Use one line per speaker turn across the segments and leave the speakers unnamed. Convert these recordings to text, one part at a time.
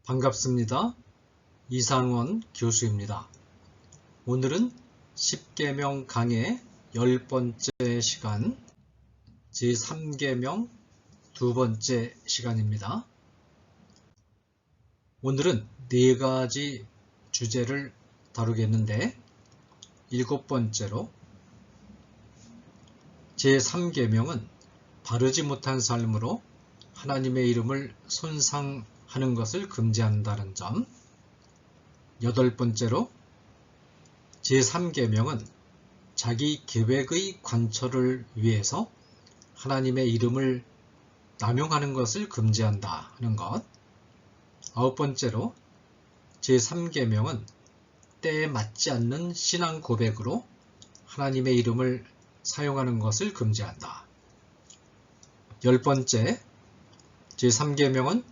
반갑습니다. 이상원 교수입니다. 오늘은 10계명 강의 10번째 시간 제3계명 2번째 시간입니다. 오늘은 4가지 주제를 다루겠는데 7번째로 제3계명은 바르지 못한 삶으로 하나님의 이름을 손상하는 것을 금지한다는 점. 8번째로 제3계명은 자기 계획의 관철을 위해서 하나님의 이름을 남용하는 것을 금지한다 하는 것. 9번째로 제3계명은 때에 맞지 않는 신앙 고백으로 하나님의 이름을 사용하는 것을 금지한다. 10번째, 제3계명은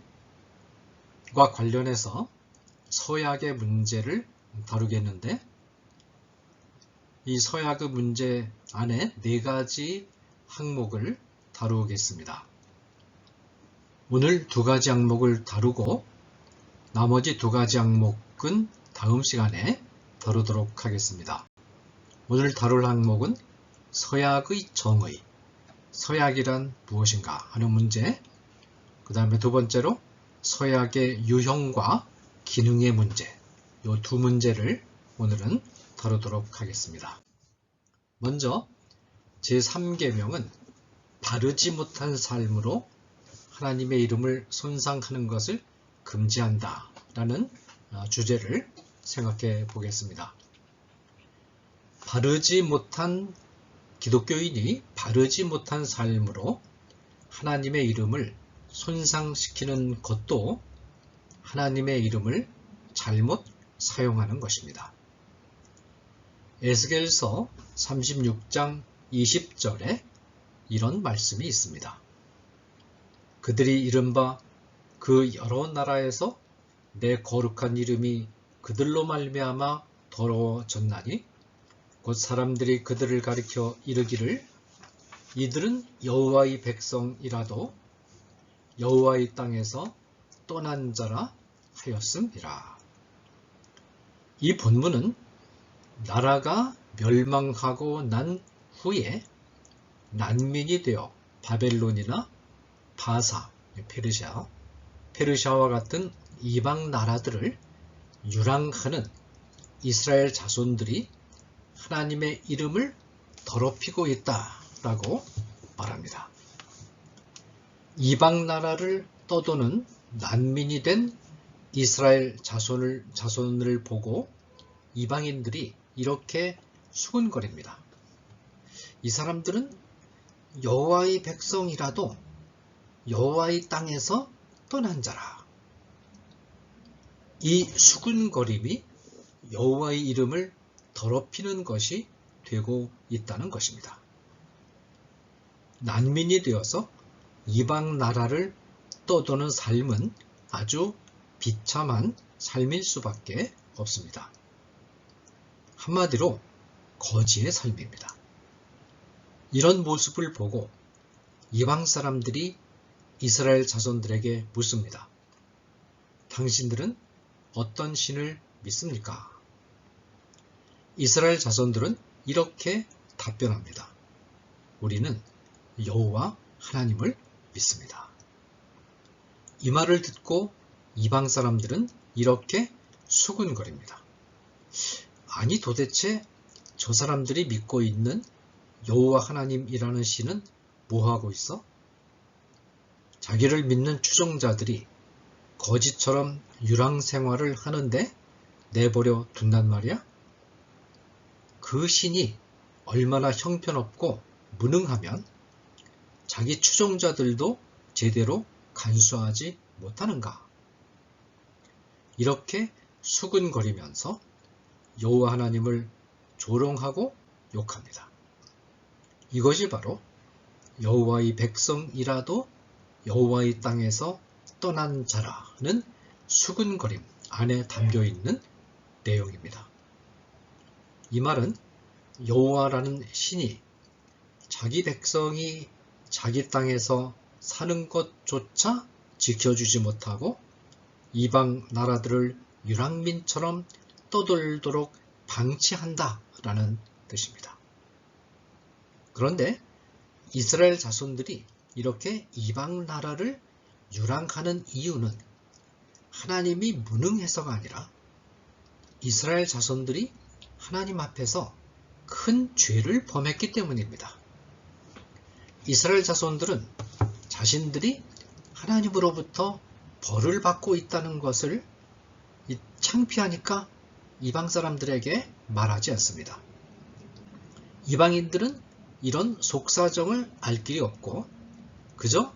과 관련해서 서약의 문제를 다루겠는데 이 서약의 문제 안에 4가지 항목을 다루겠습니다. 오늘 2가지 항목을 다루고 나머지 2가지 항목은 다음 시간에 다루도록 하겠습니다. 오늘 다룰 항목은 서약의 정의, 서약이란 무엇인가 하는 문제, 그 다음에 2번째로 서약의 유형과 기능의 문제, 이 2 문제를 오늘은 다루도록 하겠습니다. 먼저 제3계명은 바르지 못한 삶으로 하나님의 이름을 손상하는 것을 금지한다 라는 주제를 생각해 보겠습니다. 기독교인이 바르지 못한 삶으로 하나님의 이름을 손상시키는 것도 하나님의 이름을 잘못 사용하는 것입니다. 에스겔서 36장 20절에 이런 말씀이 있습니다. 그들이 이른바 그 여러 나라에서 내 거룩한 이름이 그들로 말미암아 더러워졌나니 곧 사람들이 그들을 가리켜 이르기를 이들은 여호와의 백성이라도 여호와의 땅에서 떠난 자라 하였음이라. 이 본문은 나라가 멸망하고 난 후에 난민이 되어 바벨론이나 바사, 페르시아와 같은 이방 나라들을 유랑하는 이스라엘 자손들이 하나님의 이름을 더럽히고 있다라고 말합니다. 이방 나라를 떠도는 난민이 된 이스라엘 자손을 보고 이방인들이 이렇게 수군거립니다. 이 사람들은 여호와의 백성이라도 여호와의 땅에서 떠난 자라. 이 수군거림이 여호와의 이름을 더럽히는 것이 되고 있다는 것입니다. 난민이 되어서 이방 나라를 떠도는 삶은 아주 비참한 삶일 수밖에 없습니다. 한마디로 거지의 삶입니다. 이런 모습을 보고 이방 사람들이 이스라엘 자손들에게 묻습니다. 당신들은 어떤 신을 믿습니까? 이스라엘 자손들은 이렇게 답변합니다. 우리는 여호와 하나님을 믿습니다. 이 말을 듣고 이방 사람들은 이렇게 수군거립니다. 아니 도대체 저 사람들이 믿고 있는 여호와 하나님이라는 신은 뭐하고 있어? 자기를 믿는 추종자들이 거지처럼 유랑 생활을 하는데 내버려 둔단 말이야? 그 신이 얼마나 형편없고 무능하면 자기 추종자들도 제대로 간수하지 못하는가? 이렇게 수군거리면서 여호와 하나님을 조롱하고 욕합니다. 이것이 바로 여호와의 백성이라도 여호와의 땅에서 떠난 자라는 수군거림 안에 담겨있는 내용입니다. 이 말은 여호와라는 신이 자기 백성이 자기 땅에서 사는 것조차 지켜주지 못하고 이방 나라들을 유랑민처럼 떠돌도록 방치한다 라는 뜻입니다. 그런데 이스라엘 자손들이 이렇게 이방 나라를 유랑하는 이유는 하나님이 무능해서가 아니라 이스라엘 자손들이 하나님 앞에서 큰 죄를 범했기 때문입니다. 이스라엘 자손들은 자신들이 하나님으로부터 벌을 받고 있다는 것을 창피하니까 이방 사람들에게 말하지 않습니다. 이방인들은 이런 속사정을 알 길이 없고 그저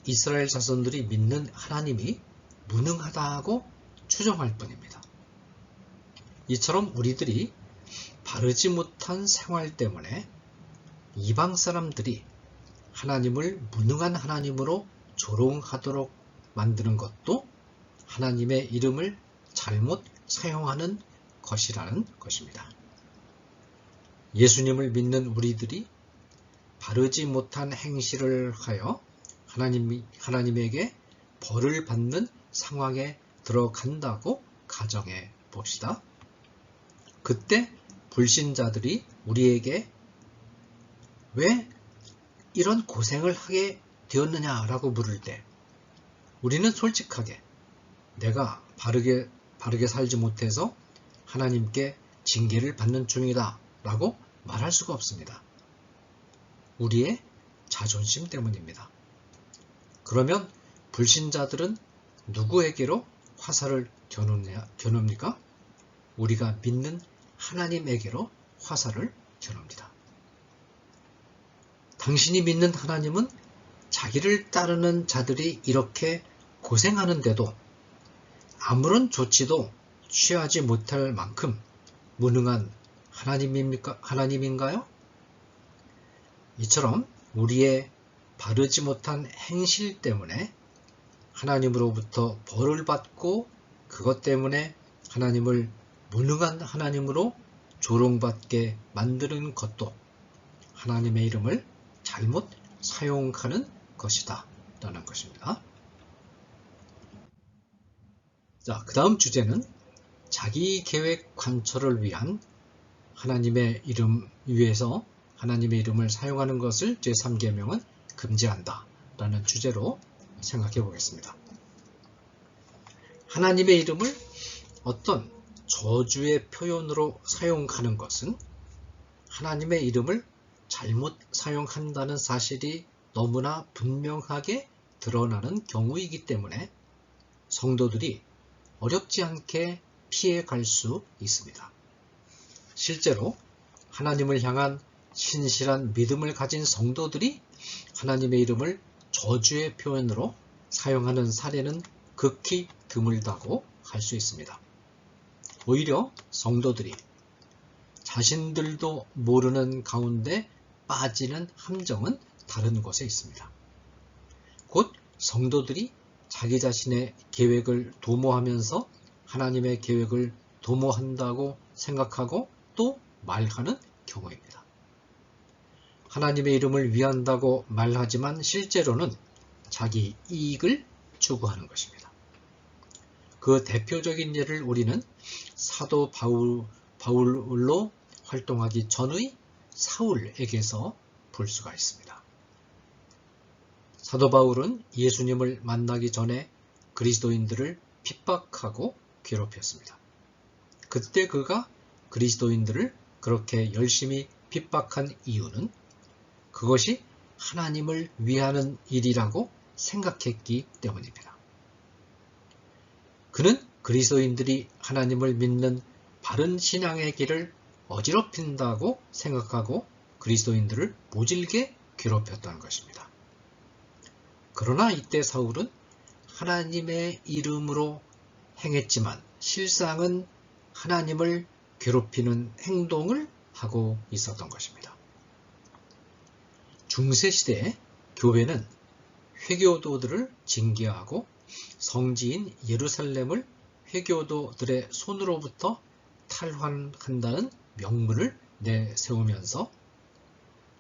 이스라엘 자손들이 믿는 하나님이 무능하다고 추정할 뿐입니다. 이처럼 우리들이 바르지 못한 생활 때문에 이방 사람들이 하나님을 무능한 하나님으로 조롱하도록 만드는 것도 하나님의 이름을 잘못 사용하는 것이라는 것입니다. 예수님을 믿는 우리들이 바르지 못한 행실을 하여 하나님에게 벌을 받는 상황에 들어간다고 가정해 봅시다. 그때 불신자들이 우리에게 왜 이런 고생을 하게 되었느냐라고 물을 때 우리는 솔직하게 내가 바르게 살지 못해서 하나님께 징계를 받는 중이다 라고 말할 수가 없습니다. 우리의 자존심 때문입니다. 그러면 불신자들은 누구에게로 화살을 겨눕니까? 우리가 믿는 하나님에게로 화살을 겨눕니다. 당신이 믿는 하나님은 자기를 따르는 자들이 이렇게 고생하는데도 아무런 조치도 취하지 못할 만큼 무능한 하나님인가요? 이처럼 우리의 바르지 못한 행실 때문에 하나님으로부터 벌을 받고 그것 때문에 하나님을 무능한 하나님으로 조롱받게 만드는 것도 하나님의 이름을 잘못 사용하는 것이다 라는 것입니다. 자, 그 다음 주제는 자기 계획 관철을 위한 하나님의 이름 위에서 하나님의 이름을 사용하는 것을 제3계명은 금지한다 라는 주제로 생각해 보겠습니다. 하나님의 이름을 어떤 저주의 표현으로 사용하는 것은 하나님의 이름을 잘못 사용한다는 사실이 너무나 분명하게 드러나는 경우이기 때문에 성도들이 어렵지 않게 피해갈 수 있습니다. 실제로 하나님을 향한 신실한 믿음을 가진 성도들이 하나님의 이름을 저주의 표현으로 사용하는 사례는 극히 드물다고 할 수 있습니다. 오히려 성도들이 자신들도 모르는 가운데 빠지는 함정은 다른 곳에 있습니다. 곧 성도들이 자기 자신의 계획을 도모하면서 하나님의 계획을 도모한다고 생각하고 또 말하는 경우입니다. 하나님의 이름을 위한다고 말하지만 실제로는 자기 이익을 추구하는 것입니다. 그 대표적인 예를 우리는 사도 바울로 활동하기 전의 사울에게서 볼 수가 있습니다. 사도 바울은 예수님을 만나기 전에 그리스도인들을 핍박하고 괴롭혔습니다. 그때 그가 그리스도인들을 그렇게 열심히 핍박한 이유는 그것이 하나님을 위하는 일이라고 생각했기 때문입니다. 그는 그리스도인들이 하나님을 믿는 바른 신앙의 길을 어지럽힌다고 생각하고 그리스도인들을 모질게 괴롭혔다는 것입니다. 그러나 이때 사울은 하나님의 이름으로 행했지만 실상은 하나님을 괴롭히는 행동을 하고 있었던 것입니다. 중세시대에 교회는 회교도들을 징계하고 성지인 예루살렘을 회교도들의 손으로부터 탈환한다는 명문을 내세우면서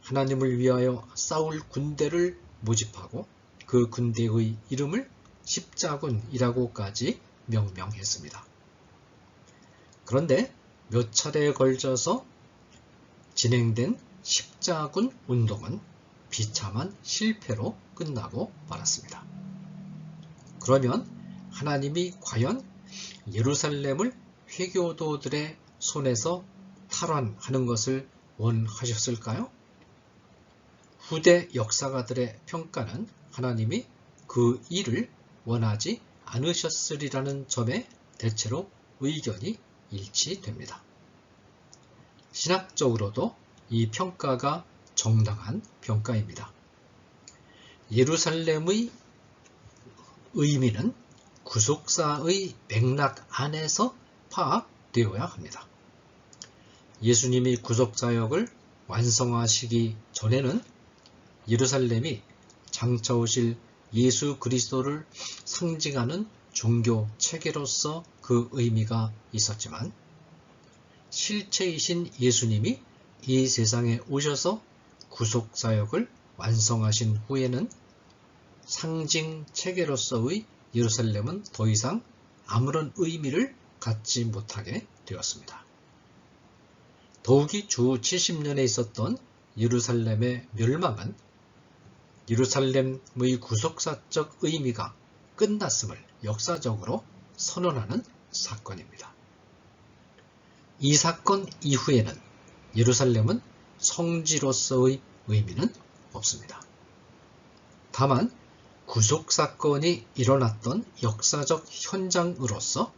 하나님을 위하여 싸울 군대를 모집하고 그 군대의 이름을 십자군이라고까지 명명했습니다. 그런데 몇 차례에 걸쳐서 진행된 십자군 운동은 비참한 실패로 끝나고 말았습니다. 그러면 하나님이 과연 예루살렘을 회교도들의 손에서 탈환하는 것을 원하셨을까요? 후대 역사가들의 평가는 하나님이 그 일을 원하지 않으셨으리라는 점에 대체로 의견이 일치됩니다. 신학적으로도 이 평가가 정당한 평가입니다. 예루살렘의 의미는 구속사의 맥락 안에서 파악되어야 합니다. 예수님이 구속사역을 완성하시기 전에는 예루살렘이 장차 오실 예수 그리스도를 상징하는 종교 체계로서 그 의미가 있었지만 실체이신 예수님이 이 세상에 오셔서 구속사역을 완성하신 후에는 상징 체계로서의 예루살렘은 더 이상 아무런 의미를 갖지 못하게 되었습니다. 더욱이 주 70년에 있었던 예루살렘의 멸망은 예루살렘의 구속사적 의미가 끝났음을 역사적으로 선언하는 사건입니다. 이 사건 이후에는 예루살렘은 성지로서의 의미는 없습니다. 다만 구속사건이 일어났던 역사적 현장으로서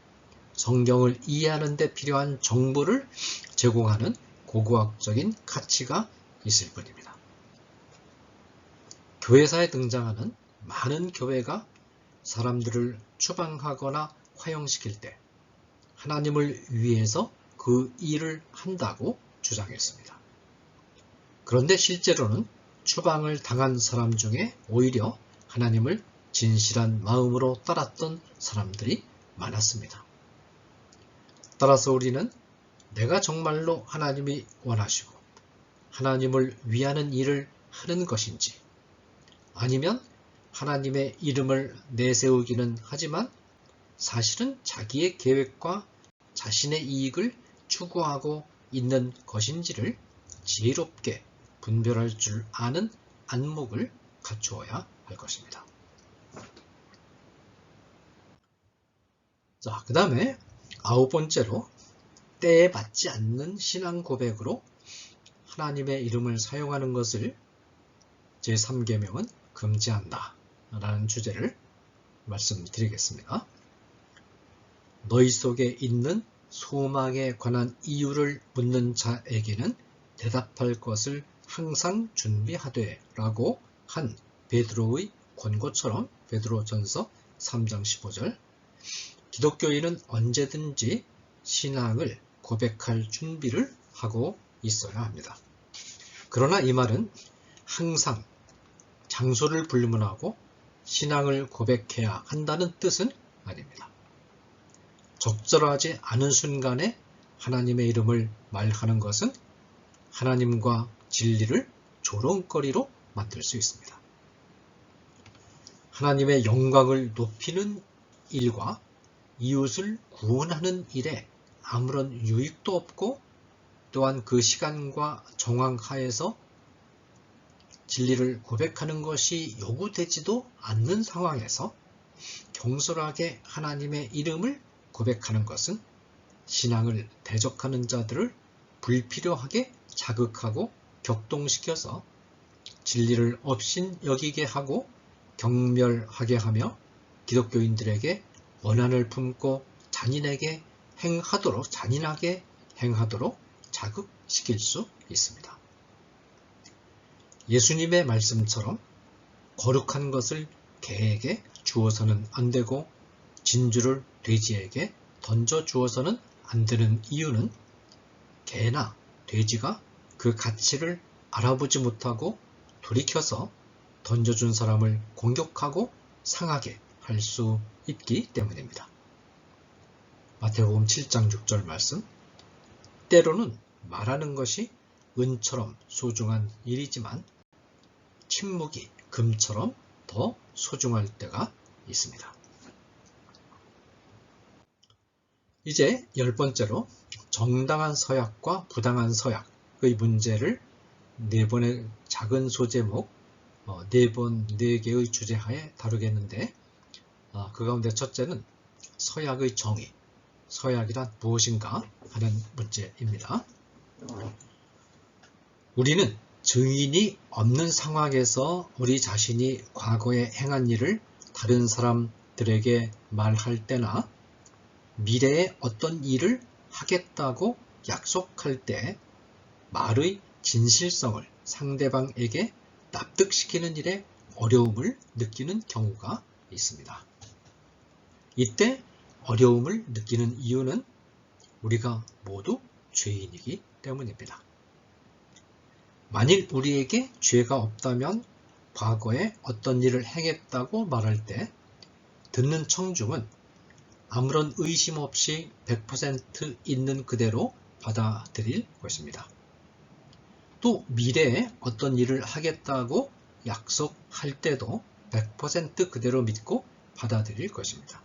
성경을 이해하는 데 필요한 정보를 제공하는 고고학적인 가치가 있을 뿐입니다. 교회사에 등장하는 많은 교회가 사람들을 추방하거나 화형시킬 때 하나님을 위해서 그 일을 한다고 주장했습니다. 그런데 실제로는 추방을 당한 사람 중에 오히려 하나님을 진실한 마음으로 따랐던 사람들이 많았습니다. 따라서 우리는 내가 정말로 하나님이 원하시고 하나님을 위하는 일을 하는 것인지 아니면 하나님의 이름을 내세우기는 하지만 사실은 자기의 계획과 자신의 이익을 추구하고 있는 것인지를 지혜롭게 분별할 줄 아는 안목을 갖추어야 할 것입니다. 자, 그 다음에 9번째로 때에 맞지 않는 신앙 고백으로 하나님의 이름을 사용하는 것을 제3계명은 금지한다 라는 주제를 말씀드리겠습니다. 너희 속에 있는 소망에 관한 이유를 묻는 자에게는 대답할 것을 항상 준비하되 라고 한 베드로의 권고처럼 베드로전서 3장 15절 기독교인은 언제든지 신앙을 고백할 준비를 하고 있어야 합니다. 그러나 이 말은 항상 장소를 불문하고 신앙을 고백해야 한다는 뜻은 아닙니다. 적절하지 않은 순간에 하나님의 이름을 말하는 것은 하나님과 진리를 조롱거리로 만들 수 있습니다. 하나님의 영광을 높이는 일과 이웃을 구원하는 일에 아무런 유익도 없고 또한 그 시간과 정황 하에서 진리를 고백하는 것이 요구되지도 않는 상황에서 경솔하게 하나님의 이름을 고백하는 것은 신앙을 대적하는 자들을 불필요하게 자극하고 격동시켜서 진리를 업신 여기게 하고 경멸하게 하며 기독교인들에게 원한을 품고 잔인하게 행하도록 자극시킬 수 있습니다. 예수님의 말씀처럼 거룩한 것을 개에게 주어서는 안 되고 진주를 돼지에게 던져 주어서는 안 되는 이유는 개나 돼지가 그 가치를 알아보지 못하고 돌이켜서 던져준 사람을 공격하고 상하게 할 수 있기 때문입니다. 마태복음 7장 6절 말씀 때로는 말하는 것이 은처럼 소중한 일이지만 침묵이 금처럼 더 소중할 때가 있습니다. 이제 10번째로 정당한 서약과 부당한 서약의 문제를 4번의 작은 소제목 4개의 주제하에 다루겠는데, 그 가운데 첫째는 서약의 정의, 서약이란 무엇인가 하는 문제입니다. 우리는 증인이 없는 상황에서 우리 자신이 과거에 행한 일을 다른 사람들에게 말할 때나 미래에 어떤 일을 하겠다고 약속할 때 말의 진실성을 상대방에게 납득시키는 일에 어려움을 느끼는 경우가 있습니다. 이때 어려움을 느끼는 이유는 우리가 모두 죄인이기 때문입니다. 만일 우리에게 죄가 없다면 과거에 어떤 일을 행했다고 말할 때 듣는 청중은 아무런 의심 없이 100% 있는 그대로 받아들일 것입니다. 또 미래에 어떤 일을 하겠다고 약속할 때도 100% 그대로 믿고 받아들일 것입니다.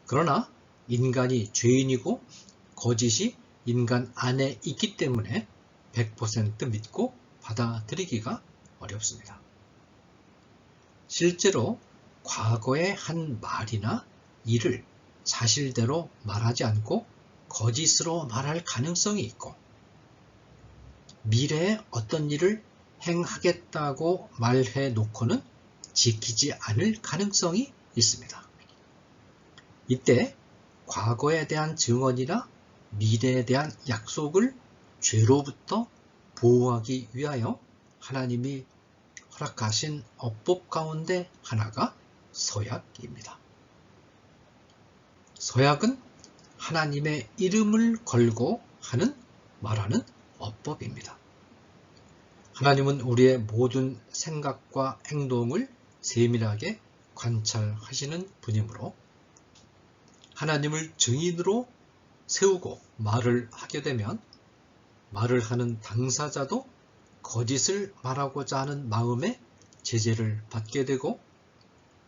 그러나 인간이 죄인이고 거짓이 인간 안에 있기 때문에 100% 믿고 받아들이기가 어렵습니다. 실제로 과거에 한 말이나 일을 사실대로 말하지 않고 거짓으로 말할 가능성이 있고, 미래에 어떤 일을 행하겠다고 말해 놓고는 지키지 않을 가능성이 있습니다. 이때 과거에 대한 증언이나 미래에 대한 약속을 죄로부터 보호하기 위하여 하나님이 허락하신 어법 가운데 하나가 서약입니다. 서약은 하나님의 이름을 걸고 말하는 어법입니다. 하나님은 우리의 모든 생각과 행동을 세밀하게 관찰하시는 분이므로 하나님을 증인으로 세우고 말을 하게 되면 말을 하는 당사자도 거짓을 말하고자 하는 마음에 제재를 받게 되고,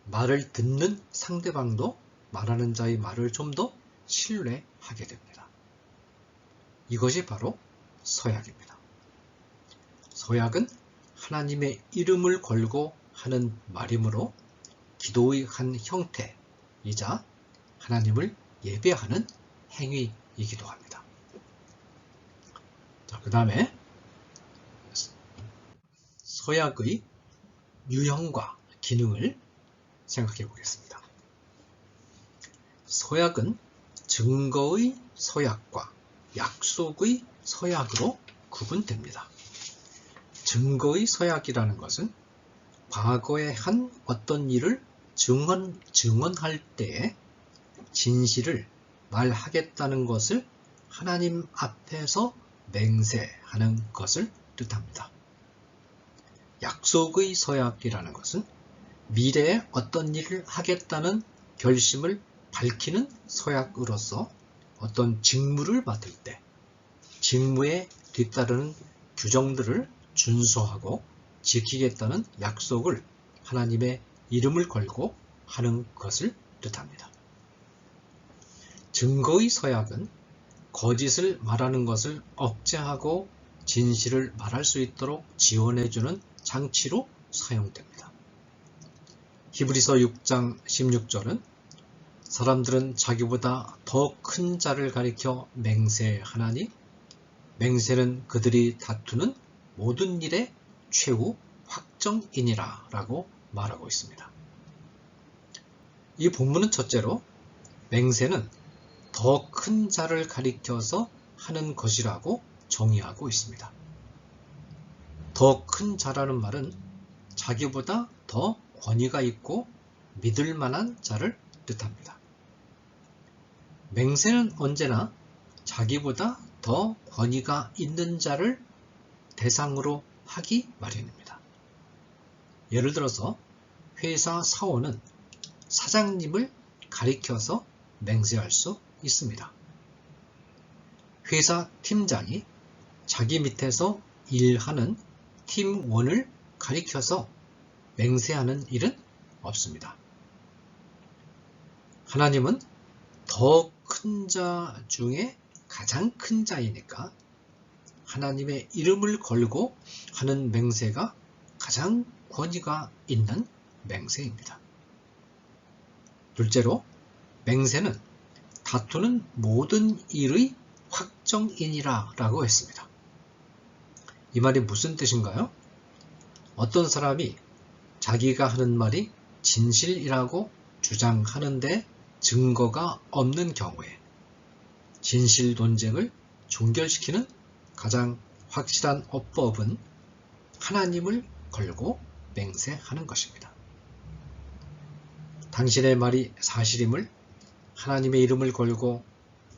말을 듣는 상대방도 말하는 자의 말을 좀 더 신뢰하게 됩니다. 이것이 바로 서약입니다. 서약은 하나님의 이름을 걸고 하는 말이므로 기도의 한 형태이자 하나님을 예배하는 행위이기도 합니다. 그 다음에 서약의 유형과 기능을 생각해 보겠습니다. 서약은 증거의 서약과 약속의 서약으로 구분됩니다. 증거의 서약이라는 것은 과거에 한 어떤 일을 증언할 때에 진실을 말하겠다는 것을 하나님 앞에서 맹세하는 것을 뜻합니다. 약속의 서약이라는 것은 미래에 어떤 일을 하겠다는 결심을 밝히는 서약으로서 어떤 직무를 맡을 때 직무에 뒤따르는 규정들을 준수하고 지키겠다는 약속을 하나님의 이름을 걸고 하는 것을 뜻합니다. 증거의 서약은 거짓을 말하는 것을 억제하고 진실을 말할 수 있도록 지원해주는 장치로 사용됩니다. 히브리서 6장 16절은 사람들은 자기보다 더 큰 자를 가리켜 맹세하나니 맹세는 그들이 다투는 모든 일의 최후 확정이니라 라고 말하고 있습니다. 이 본문은 첫째로 맹세는 더 큰 자를 가리켜서 하는 것이라고 정의하고 있습니다. 더 큰 자라는 말은 자기보다 더 권위가 있고 믿을 만한 자를 뜻합니다. 맹세는 언제나 자기보다 더 권위가 있는 자를 대상으로 하기 마련입니다. 예를 들어서 회사 사원은 사장님을 가리켜서 맹세할 수 있습니다. 회사 팀장이 자기 밑에서 일하는 팀원을 가리켜서 맹세하는 일은 없습니다. 하나님은 더 큰 큰 자 중에 가장 큰 자이니까 하나님의 이름을 걸고 하는 맹세가 가장 권위가 있는 맹세입니다. 둘째로, 맹세는 다투는 모든 일의 확정이니라 라고 했습니다. 이 말이 무슨 뜻인가요? 어떤 사람이 자기가 하는 말이 진실이라고 주장하는데 증거가 없는 경우에 진실 논쟁을 종결시키는 가장 확실한 어법은 하나님을 걸고 맹세하는 것입니다. 당신의 말이 사실임을 하나님의 이름을 걸고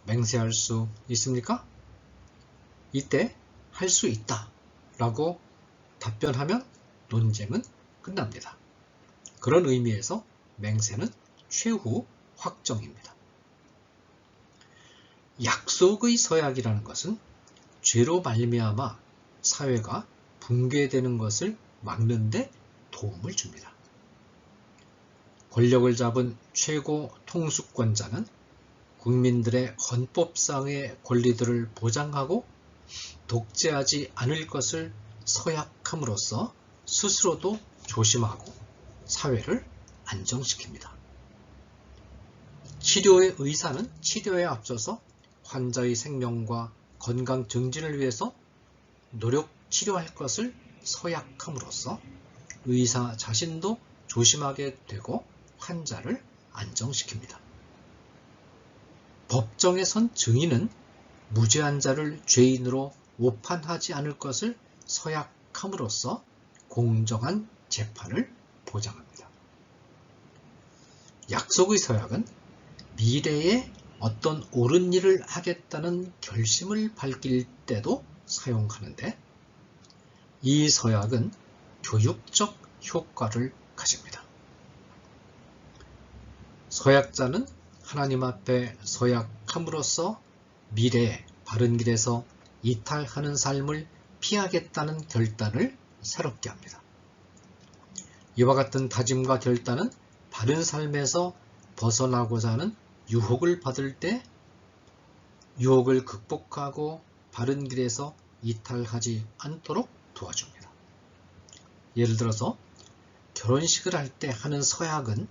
맹세할 수 있습니까? 이때 할 수 있다 라고 답변하면 논쟁은 끝납니다. 그런 의미에서 맹세는 최후 확정입니다. 약속의 서약이라는 것은 죄로 말미암아 사회가 붕괴되는 것을 막는 데 도움을 줍니다. 권력을 잡은 최고 통수권자는 국민들의 헌법상의 권리들을 보장하고 독재하지 않을 것을 서약함으로써 스스로도 조심하고 사회를 안정시킵니다. 치료의 의사는 치료에 앞서서 환자의 생명과 건강 증진을 위해서 노력 치료할 것을 서약함으로써 의사 자신도 조심하게 되고 환자를 안정시킵니다. 법정에 선 증인은 무죄한 자를 죄인으로 오판하지 않을 것을 서약함으로써 공정한 재판을 보장합니다. 약속의 서약은 미래에 어떤 옳은 일을 하겠다는 결심을 밝힐 때도 사용하는데 이 서약은 교육적 효과를 가집니다. 서약자는 하나님 앞에 서약함으로써 미래에 바른 길에서 이탈하는 삶을 피하겠다는 결단을 새롭게 합니다. 이와 같은 다짐과 결단은 바른 삶에서 벗어나고자 하는 유혹을 받을 때 유혹을 극복하고 바른 길에서 이탈하지 않도록 도와줍니다. 예를 들어서 결혼식을 할 때 하는 서약은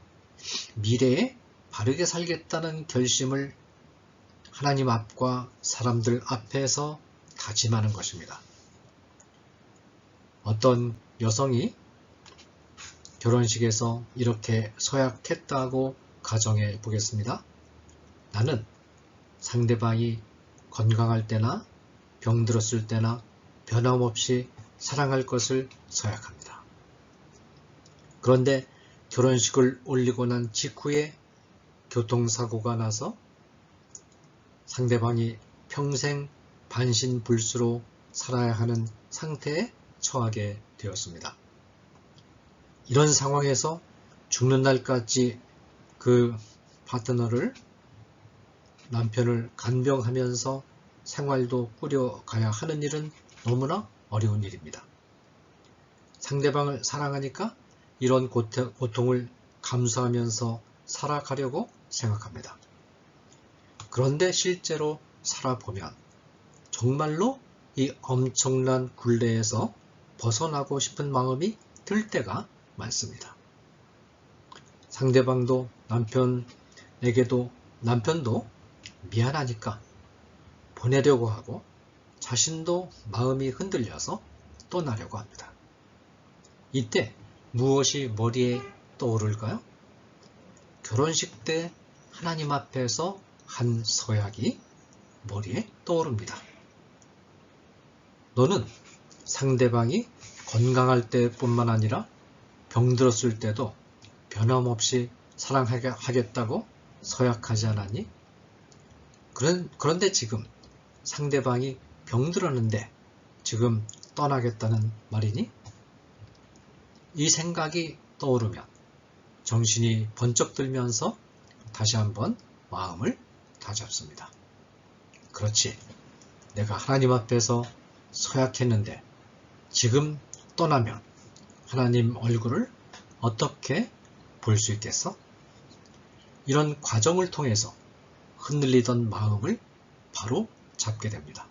미래에 바르게 살겠다는 결심을 하나님 앞과 사람들 앞에서 다짐하는 것입니다. 어떤 여성이 결혼식에서 이렇게 서약했다고 가정해 보겠습니다. 나는 상대방이 건강할 때나 병들었을 때나 변함없이 사랑할 것을 서약합니다. 그런데 결혼식을 올리고 난 직후에 교통사고가 나서 상대방이 평생 반신불수로 살아야 하는 상태에 처하게 되었습니다. 이런 상황에서 죽는 날까지 그 파트너를 남편을 간병하면서 생활도 꾸려가야 하는 일은 너무나 어려운 일입니다. 상대방을 사랑하니까 이런 고통을 감수하면서 살아가려고 생각합니다. 그런데 실제로 살아보면 정말로 이 엄청난 굴레에서 벗어나고 싶은 마음이 들 때가 많습니다. 상대방도 남편도 미안하니까 보내려고 하고 자신도 마음이 흔들려서 떠나려고 합니다. 이때 무엇이 머리에 떠오를까요? 결혼식 때 하나님 앞에서 한 서약이 머리에 떠오릅니다. 너는 상대방이 건강할 때뿐만 아니라 병들었을 때도 변함없이 사랑하겠다고 서약하지 않았니? 그런데 지금 상대방이 병들었는데 지금 떠나겠다는 말이니? 이 생각이 떠오르면 정신이 번쩍 들면서 다시 한번 마음을 다잡습니다. 그렇지, 내가 하나님 앞에서 서약했는데 지금 떠나면 하나님 얼굴을 어떻게 볼 수 있겠어? 이런 과정을 통해서 흔들리던 마음을 바로 잡게 됩니다.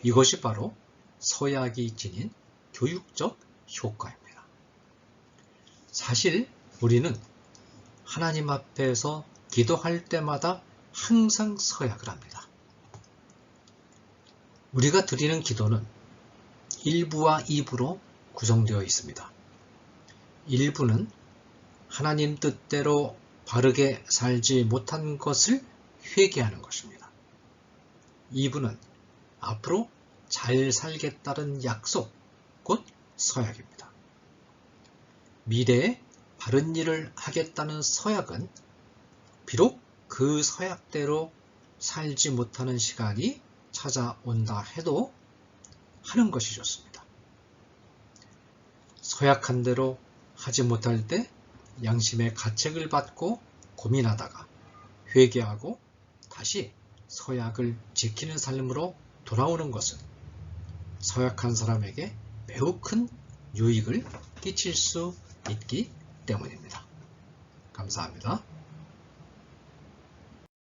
이것이 바로 서약이 지닌 교육적 효과입니다. 사실 우리는 하나님 앞에서 기도할 때마다 항상 서약을 합니다. 우리가 드리는 기도는 1부와 2부로 구성되어 있습니다. 1부는 하나님 뜻대로 바르게 살지 못한 것을 회개하는 것입니다. 2부는 앞으로 잘 살겠다는 약속, 곧 서약입니다. 미래에 바른 일을 하겠다는 서약은 비록 그 서약대로 살지 못하는 시간이 찾아온다 해도 하는 것이 좋습니다. 서약한 대로 하지 못할 때 양심의 가책을 받고 고민하다가 회개하고 다시 서약을 지키는 삶으로 돌아오는 것은 서약한 사람에게 매우 큰 유익을 끼칠 수 있기 때문입니다. 감사합니다.